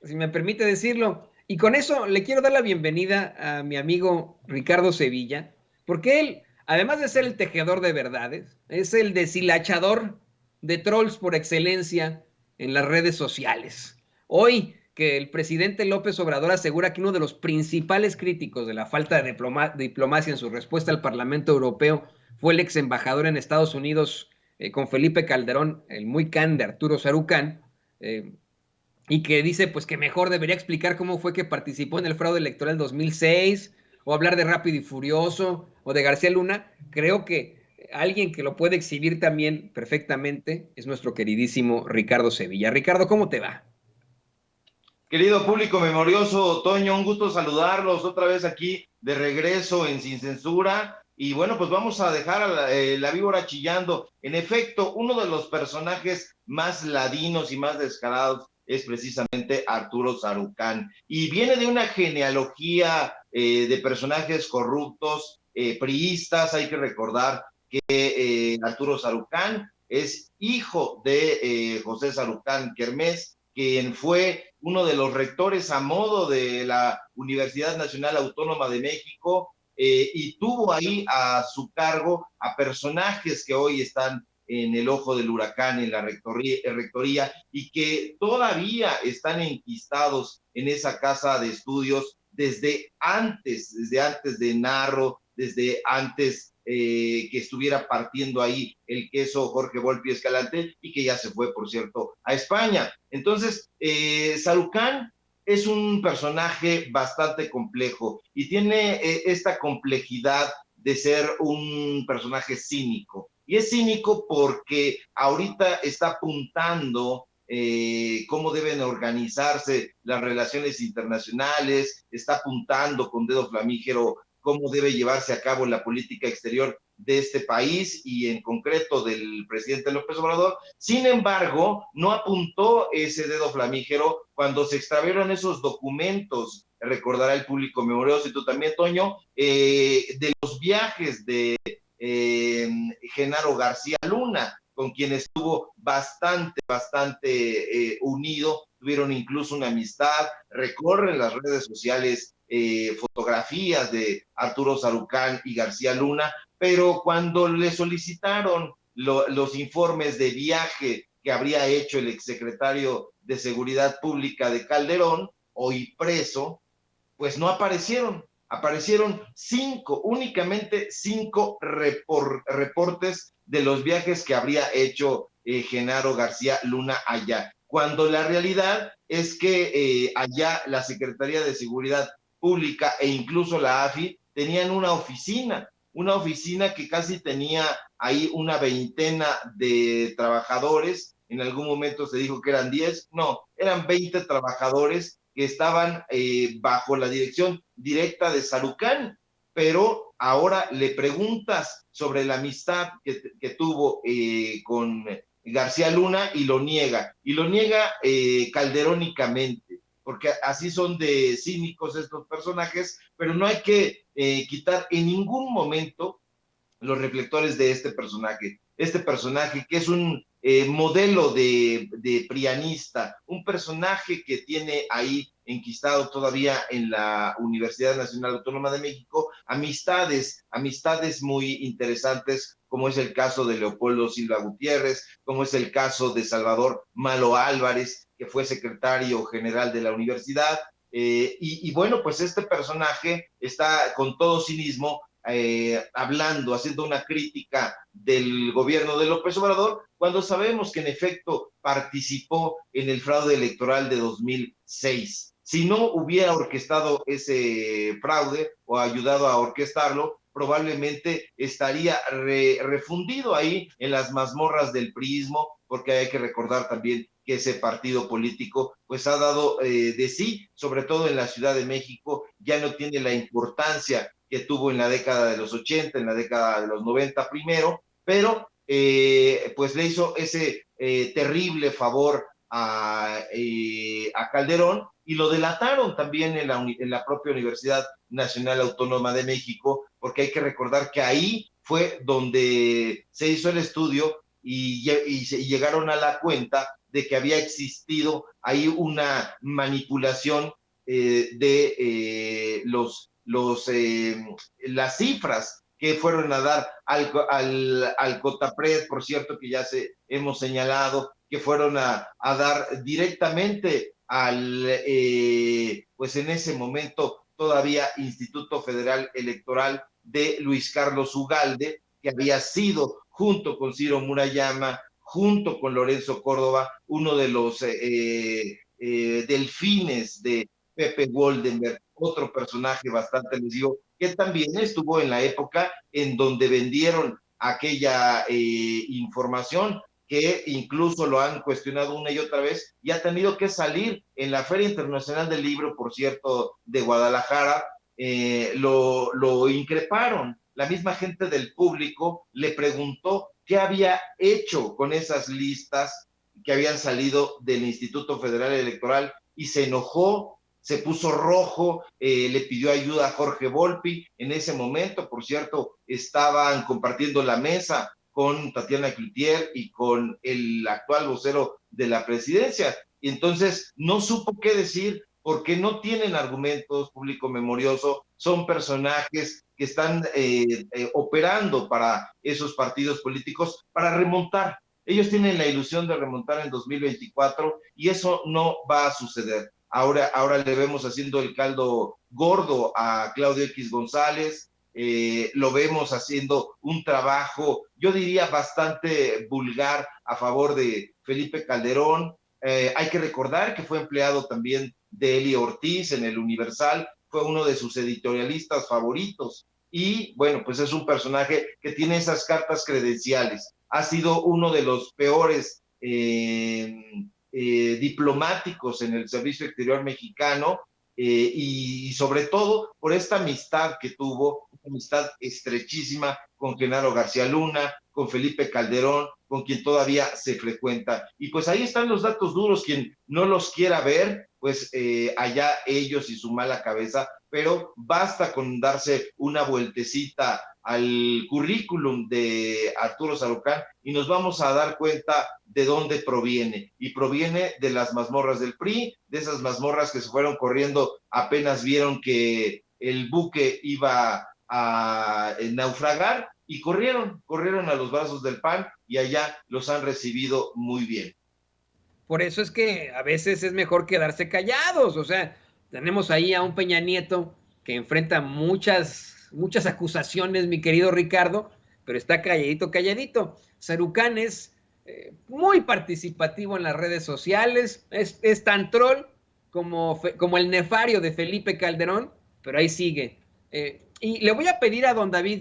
si me permite decirlo. Y con eso le quiero dar la bienvenida a mi amigo Ricardo Sevilla, porque él, además de ser el tejedor de verdades, es el deshilachador de trolls por excelencia en las redes sociales. Hoy que el presidente López Obrador asegura que uno de los principales críticos de la falta de diplomacia en su respuesta al Parlamento Europeo fue el ex embajador en Estados Unidos con Felipe Calderón, el muy can de Arturo Sarucán, eh, y que dice pues que mejor debería explicar cómo fue que participó en el fraude electoral 2006 o hablar de Rápido y Furioso o de García Luna. Creo que alguien que lo puede exhibir también perfectamente es nuestro queridísimo Ricardo Sevilla. Ricardo, ¿cómo te va? Querido público memorioso, Toño, un gusto saludarlos otra vez aquí de regreso en Sin Censura. Y bueno, pues vamos a dejar a la víbora chillando. En efecto, uno de los personajes más ladinos y más descarados es precisamente Arturo Sarucán. Y viene de una genealogía de personajes corruptos, priistas. Hay que recordar que Arturo Sarucán es hijo de José Sarucán Kermés, quien fue uno de los rectores a modo de la Universidad Nacional Autónoma de México, y tuvo ahí a su cargo a personajes que hoy están en el ojo del huracán en la rectoría y que todavía están enquistados en esa casa de estudios desde antes de Narro, desde antes que estuviera partiendo ahí el queso Jorge Volpi Escalante y que ya se fue, por cierto, a España. Entonces, Sarucán es un personaje bastante complejo y tiene esta complejidad de ser un personaje cínico. Y es cínico porque ahorita está apuntando cómo deben organizarse las relaciones internacionales, está apuntando con dedo flamígero cómo debe llevarse a cabo la política exterior de este país y en concreto del presidente López Obrador. Sin embargo, no apuntó ese dedo flamígero cuando se extraviaron esos documentos, recordará el público memorioso y tú también, Toño, de los viajes de Genaro García Luna, con quien estuvo bastante unido, tuvieron incluso una amistad, recorren las redes sociales fotografías de Arturo Sarucán y García Luna, pero cuando le solicitaron los informes de viaje que habría hecho el exsecretario de Seguridad Pública de Calderón, hoy preso, pues no aparecieron. Aparecieron únicamente cinco reportes de los viajes que habría hecho Genaro García Luna allá, cuando la realidad es que allá la Secretaría de Seguridad Pública e incluso la AFI tenían una oficina que casi tenía ahí una veintena de trabajadores. En algún momento se dijo que eran 10, no, eran 20 trabajadores que estaban bajo la dirección directa de Sarucán, pero ahora le preguntas sobre la amistad que tuvo con García Luna y lo niega calderónicamente, porque así son de cínicos estos personajes, pero no hay que quitar en ningún momento los reflectores de este personaje que es un modelo de prianista, un personaje que tiene ahí enquistado todavía en la Universidad Nacional Autónoma de México amistades muy interesantes, como es el caso de Leopoldo Silva Gutiérrez, como es el caso de Salvador Malo Álvarez, que fue secretario general de la universidad, y bueno, pues este personaje está con todo cinismo hablando, haciendo una crítica del gobierno de López Obrador, cuando sabemos que en efecto participó en el fraude electoral de 2006. Si no hubiera orquestado ese fraude o ayudado a orquestarlo, probablemente estaría refundido ahí en las mazmorras del priismo, porque hay que recordar también que ese partido político pues ha dado de sí, sobre todo en la Ciudad de México, ya no tiene la importancia que tuvo en la década de los 80, en la década de los 90 primero, pero pues le hizo ese terrible favor a Calderón y lo delataron también en la propia Universidad Nacional Autónoma de México, porque hay que recordar que ahí fue donde se hizo el estudio y llegaron a la cuenta de que había existido ahí una manipulación de las cifras que fueron a dar al COTAPRED, por cierto, que ya hemos señalado, que fueron a dar directamente pues en ese momento todavía Instituto Federal Electoral de Luis Carlos Ugalde, que había sido, junto con Ciro Murayama, junto con Lorenzo Córdoba, uno de los delfines de Pepe Goldenberg, otro personaje bastante lesivo, que también estuvo en la época en donde vendieron aquella información, que incluso lo han cuestionado una y otra vez, y ha tenido que salir en la Feria Internacional del Libro, por cierto, de Guadalajara. Lo increparon. La misma gente del público le preguntó qué había hecho con esas listas que habían salido del Instituto Federal Electoral, y se enojó, se puso rojo, le pidió ayuda a Jorge Volpi. En ese momento, por cierto, estaban compartiendo la mesa con Tatiana Cloutier y con el actual vocero de la presidencia. Y entonces no supo qué decir, porque no tienen argumentos, público memorioso, son personajes que están operando para esos partidos políticos para remontar. Ellos tienen la ilusión de remontar en 2024 y eso no va a suceder. Ahora le vemos haciendo el caldo gordo a Claudio X González, lo vemos haciendo un trabajo, yo diría, bastante vulgar a favor de Felipe Calderón. Hay que recordar que fue empleado también de Eli Ortiz en el Universal, fue uno de sus editorialistas favoritos, y bueno, pues es un personaje que tiene esas cartas credenciales. Ha sido uno de los peores diplomáticos en el servicio exterior mexicano, y sobre todo por esta amistad que tuvo, una amistad estrechísima con Genaro García Luna, con Felipe Calderón, con quien todavía se frecuenta. Y pues ahí están los datos duros. Quien no los quiera ver, pues allá ellos y su mala cabeza, pero basta con darse una vueltecita al currículum de Arturo Sarucán y nos vamos a dar cuenta de dónde proviene. Y proviene de las mazmorras del PRI, de esas mazmorras que se fueron corriendo apenas vieron que el buque iba a naufragar, y corrieron a los brazos del PAN, y allá los han recibido muy bien. Por eso es que a veces es mejor quedarse callados. O sea, tenemos ahí a un Peña Nieto que enfrenta muchas acusaciones, mi querido Ricardo, pero está calladito, calladito. Sarucán es muy participativo en las redes sociales, es tan troll como el nefario de Felipe Calderón, pero ahí sigue. Y le voy a pedir a don David